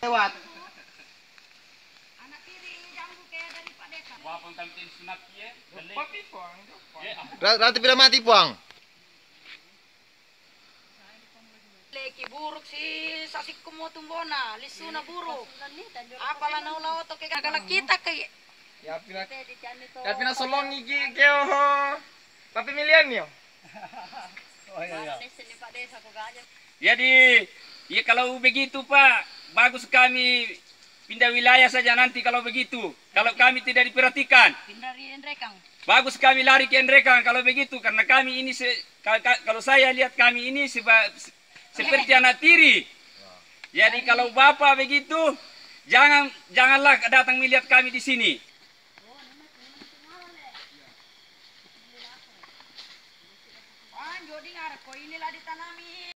Lewat. Anak tiri ganggu kayak dari Pak Deka. Wapang kami sunat ya. Rati bila mati puang. Leki buruk si sasik kumotumbona, lisuna buruk. Apalah naulau to kayak galak kita kayak. Ya pina solongi keo tapi milian yo. Oh iya. Jadi, ya kalau begitu Pak, bagus kami pindah wilayah saja nanti kalau begitu. Kalau kami tidak diperhatikan. Pindah di Endrekang. Bagus kami lari ke Endrekang kalau begitu. Karena kami ini, kalau saya lihat kami ini seperti anak tiri. Jadi kalau Bapak begitu, janganlah datang melihat kami di sini. Jadi ngarep kok inilah ditanami.